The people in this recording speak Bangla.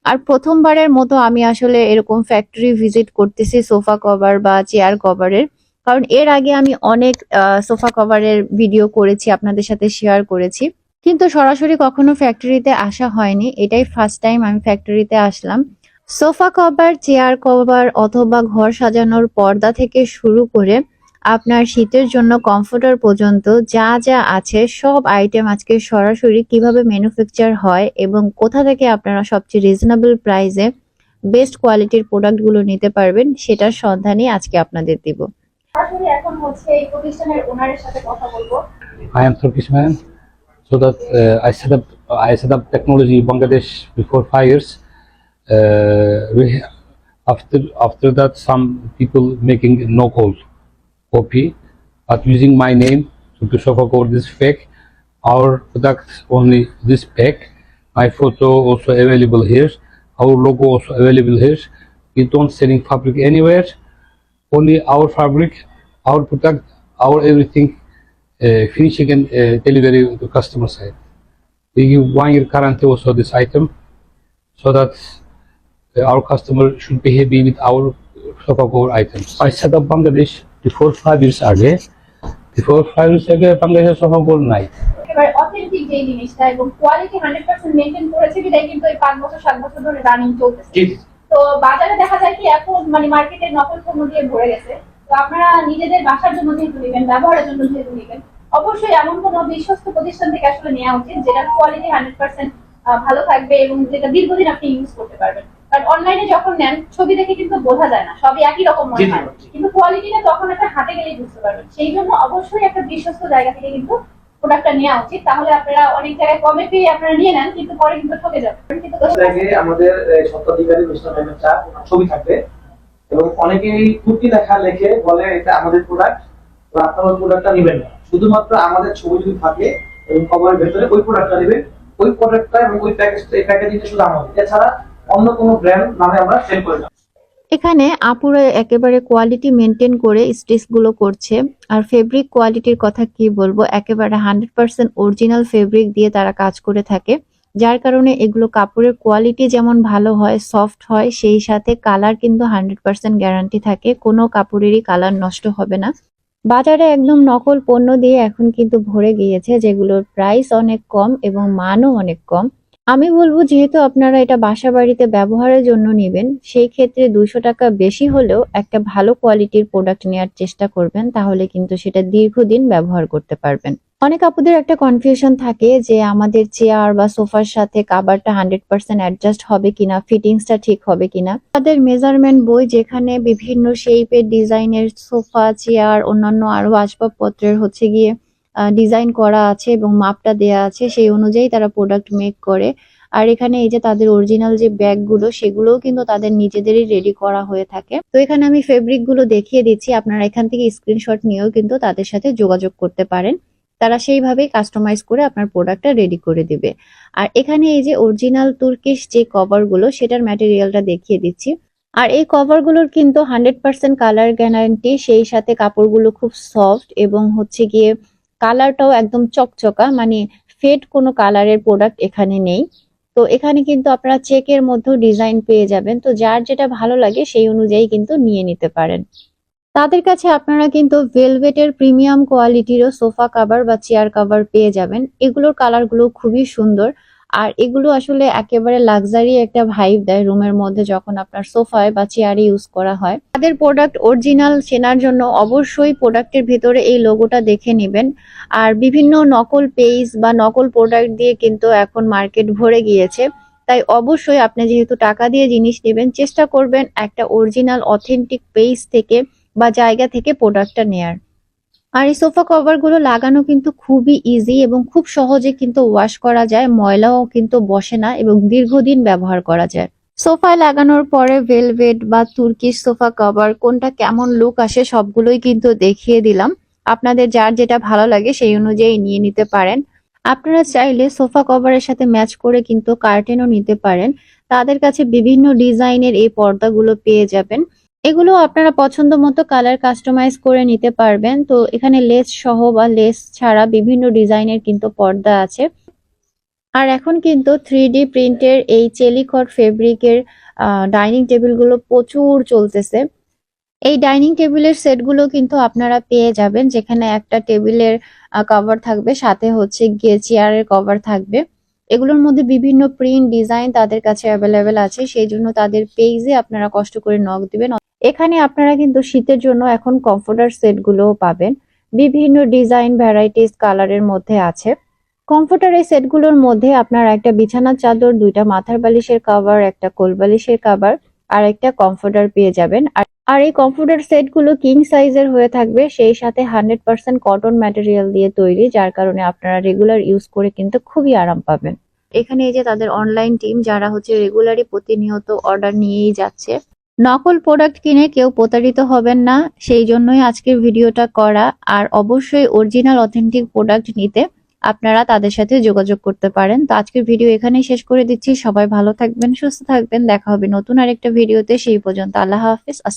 আর প্রথমবারের মতো আমি আসলে এরকম ফ্যাক্টরি ভিজিট করতেছি সোফা কভার বা চেয়ার কভারের। কারণ এর আগে আমি অনেক সোফা কভারের ভিডিও করেছি, আপনাদের সাথে শেয়ার করেছি, কিন্তু সরাসরি কখনো ফ্যাক্টরিতে আসা হয়নি। এটাই ফার্স্ট টাইম আমি ফ্যাক্টরিতে আসলাম। সোফা কভার, চেয়ার কভার অথবা ঘর সাজানোর পর্দা থেকে শুরু করে আপনার শীতের জন্য কমফোর্টার পর্যন্ত যা যা আছে সব আইটেম আজকে সরাসরি কিভাবে ম্যানুফ্যাকচার হয় এবং কোথা থেকে আপনারা সবচেয়ে রিজনেবল প্রাইসে বেস্ট কোয়ালিটির প্রোডাক্টগুলো নিতে পারবেন সেটার সন্ধানই আজকে আপনাদের দিব। সরাসরি এখন হচ্ছে এই প্রতিষ্ঠানের ওনারের সাথে কথা বলবো। I am Turkish man, so that I set up technology in Bangladesh before 5 years. After that, some people making no call copy, but using my name to Sofa Code this fake. Our product only this pack. My photo also available here. Our logo also available here. We don't selling fabric anywhere. Only our fabric, our product, our everything. Finishing and delivery to customer side. We give 1 year guarantee also this item, so that our customer should be happy with our Sofa Cover items. I set up Bangladesh before 5 years ago. Before 5 years ago, Bangladesh Sofa Cover night. এবার অথেন্টিক যে জিনিসটা এবং কোয়ালিটি 100% মেইনটেইন করেছে বিধায় কিন্তু এই 5 বছর 7 বছর ধরে রানিং চলতেছে। তো বাজারে দেখা যায় কি এখন মানে মার্কেটে নকল পণ্য দিয়ে ভরে গেছে। তো আপনারা নিজেদের বাসার জন্য যেহেতু নেবেন, ব্যবহারের জন্য যেহেতু নেবেন, অবশ্যই এমন কোনো বিশ্বস্ত প্রতিষ্ঠান থেকে আসলে নেওয়া উচিত যেটার কোয়ালিটি 100% ভালো থাকবে এবং যেটা দীর্ঘদিন আপনি ইউজ করতে পারবেন। কারণ অনলাইনে যখন নেন ছবি দেখে কিন্তু বোঝা যায় না, সবই একই রকম মনে হয়, কিন্তু কোয়ালিটিটা তখন একটা হাতে গেলেই বুঝতে পারবেন। সেই জন্য অবশ্যই একটা বিশ্বস্ত জায়গা থেকে কিন্তু প্রোডাক্টটা নেওয়া উচিত, তাহলে আপনারা অনেক জায়গায় কমে পেয়ে আপনারা নিয়ে নেন কিন্তু পরে কিন্তু ঠকে যাবেন। কিন্তু আমাদের সত্ত্বাধিকারী মিস্টার মেমের চা ছবি থাকবে এবং অনেকেই কুর্তি লেখা লেখে বলে এটা আমাদের প্রোডাক্ট, তো আপনারা ওই প্রোডাক্টটা নেবেন না। শুধুমাত্র আমাদের ছবি যদি থাকে এবং কভারের ভেতরে ওই প্রোডাক্টটা নেবেন, ওই প্রোডাক্টটা এবং ওই প্যাকেজটা, এই প্যাকেজিংটা শুধু আমাদের, এছাড়া অন্য কোনো ব্র্যান্ড নামে আমরা সেল করি না। এখানে আপুরা একেবারে কোয়ালিটি মেনটেন করে স্টিচ গুলো করছে। আর ফেব্রিক কোয়ালিটির কথা কি বলবো, একেবারে 100% অরিজিনাল ফেব্রিক দিয়ে তারা কাজ করে থাকে, যার কারণে এগুলো কাপড়ের কোয়ালিটি যেমন ভালো হয়, সফট হয়, সেই সাথে কালার কিন্তু 100% গ্যারান্টি থাকে, কোনো কাপড়েরই কালার নষ্ট হবে না। বাজারে একদম নকল পণ্য দিয়ে এখন কিন্তু ভরে গিয়েছে, যেগুলোর প্রাইস অনেক কম এবং মানও অনেক কম। আমি বলবো যেহেতু আপনারা এটা বাসা বাড়িতে ব্যবহারের জন্য নেবেন, সেই ক্ষেত্রে 200 টাকা বেশি হলেও একটা ভালো কোয়ালিটির প্রোডাক্ট নেওয়ার চেষ্টা করবেন, তাহলে কিন্তু সেটা দীর্ঘদিন ব্যবহার করতে পারবেন। অনেক আপুদের একটা কনফিউশন থাকে যে আমাদের চেয়ার বা সোফার সাথে কাভারটা 100% অ্যাডজাস্ট হবে কিনা, ফিটিংসটা ঠিক হবে কিনা। তাদের মেজারমেন্ট বই যেখানে বিভিন্ন শেপের ডিজাইনের সোফা, চেয়ার, অন্যান্য আরো আসবাবপত্রের হচ্ছে গিয়ে ডিজাইন করা আছে এবং মাপটা দেয়া আছে, সেই অনুযায়ী তারা প্রোডাক্ট মেক করে। আর এখানে এই যে তাদের অরিজিনাল যে ব্যাগগুলো, সেগুলোও কিন্তু তাদের নিজেদেরই রেডি করা হয়ে থাকে। তো এখানে আমি ফেব্রিক গুলো দেখিয়ে দিচ্ছি, আপনারা এখান থেকে স্ক্রিনশট নিয়েও কিন্তু তাদের সাথে যোগাযোগ করতে পারেন, তারা সেইভাবেই কাস্টমাইজ করে আপনার প্রোডাক্টটা রেডি করে দিবে। আর এখানে এই যে অরিজিনাল তুর্কিশ যে কভার গুলো, সেটার ম্যাটেরিয়ালটা দেখিয়ে দিচ্ছি। আর এই কভার গুলোর কিন্তু 100% কালার গ্যারান্টি, সেই সাথে কাপড়গুলো খুব সফট এবং হচ্ছে গিয়ে কালারটাও একদম চকচকা, মানে ফেড কোনো কালারের প্রোডাক্ট এখানে নেই। তো এখানে কিন্তু আপনারা চেকের মধ্যেও ডিজাইন পেয়ে যাবেন, তো যার যেটা ভালো লাগে সেই অনুযায়ী কিন্তু নিয়ে নিতে পারেন। তাদের কাছে আপনারা কিন্তু ভেলভেটের প্রিমিয়াম কোয়ালিটিরও সোফা কভার বা চেয়ার কভার পেয়ে যাবেন। এগুলোর কালারগুলো খুবই সুন্দর, আর এগুলো আসলে একেবারে লাক্সারি একটা ভাইব দেয় রুমের মধ্যে যখন আপনার সোফায় বা চেয়ারে ইউজ করা হয়। তাদের প্রোডাক্ট অরিজিনাল চেনার জন্য অবশ্যই প্রোডাক্টের ভিতরে এই লোগোটা দেখে নেবেন। আর বিভিন্ন নকল পেজ বা নকল প্রোডাক্ট দিয়ে কিন্তু এখন মার্কেট ভরে গিয়েছে, তাই অবশ্যই আপনি যেহেতু টাকা দিয়ে জিনিস নেবেন, চেষ্টা করবেন একটা অরিজিনাল অথেন্টিক পেজ থেকে বা জায়গা থেকে প্রোডাক্টটা নেয়ার। আর এই সোফা কভার গুলো লাগানো কিন্তু খুবই ইজি এবং খুব সহজে কিন্তু ওয়াশ করা যায়, ময়লাও কিন্তু বসে না এবং দীর্ঘদিন ব্যবহার করা যায়। সোফায় লাগানোর পরে ভেলভেট বা তুর্কিশ সোফা কভার কোনটা কেমন লুক আসে সবগুলোই কিন্তু দেখিয়ে দিলাম, আপনাদের যার যেটা ভালো লাগে সেই অনুযায়ী নিয়ে নিতে পারেন। আপনারা চাইলে সোফা কভারের সাথে ম্যাচ করে কিন্তু কার্টেনও নিতে পারেন, তাদের কাছে বিভিন্ন ডিজাইনের এই পর্দাগুলো পেয়ে যাবেন। এগুলো আপনারা পছন্দ মতো কালার কাস্টমাইজ করে নিতে পারবেন। তো এখানে লেস সহ বা লেস ছাড়া বিভিন্ন ডিজাইনের কিন্তু পর্দা আছে। আর এখন কিন্তু 3D প্রিন্টের এই চেলিকট ফেব্রিকের ডাইনিং টেবিলগুলো প্রচুর চলতেছে। এই ডাইনিং টেবিলের সেটগুলো কিন্তু আপনারা পেয়ে যাবেন, যেখানে একটা টেবিলের কভার থাকবে, সাথে হচ্ছে গিয়ে চেয়ারের কভার থাকবে। এগুলোর মধ্যে বিভিন্ন প্রিন্ট ডিজাইন তাদের কাছে অ্যাভেলেবেল আছে, সেই জন্য তাদের পেজে আপনারা কষ্ট করে নক দিবেন। এখানে আপনারা কিন্তু শীতের জন্য এখন কমফোর্টার সেটগুলোও পাবেন, বিভিন্ন ডিজাইন ভ্যারাইটিস কালারের মধ্যে আছে। কমফোর্টার এই সেটগুলোর মধ্যে আপনারা একটা বিছানার চাদর, দুইটা মাথার বালিশের কভার, একটা কোল বালিশের কভার আর একটা কমফোর্টার পেয়ে যাবেন। আর এই কমফোর্টার সেটগুলো কিং সাইজের হয়ে থাকবে, সেই সাথে 100% কটন ম্যাটেরিয়াল দিয়ে তৈরি, যার কারণে আপনারা রেগুলার ইউজ করে কিন্তু খুবই আরাম পাবেন। এখানে এই যে তাদের অনলাইন টিম, যারা হচ্ছে রেগুলারই প্রতিনিয়ত অর্ডার নিয়েই যাচ্ছে। নকল প্রোডাক্ট কিনে কেউ প্রতারিত হবেন না, সেই জন্যই আজকের ভিডিওটা করা। আর অবশ্যই অরিজিনাল অথেন্টিক প্রোডাক্ট নিতে আপনারা তাদের সাথে যোগাযোগ করতে পারেন। তো আজকের ভিডিও এখানেই শেষ করে দিচ্ছি। সবাই ভালো থাকবেন, সুস্থ থাকবেন, দেখা হবে নতুন আরেকটা ভিডিওতে। সেই পর্যন্ত আল্লাহ হাফেজ।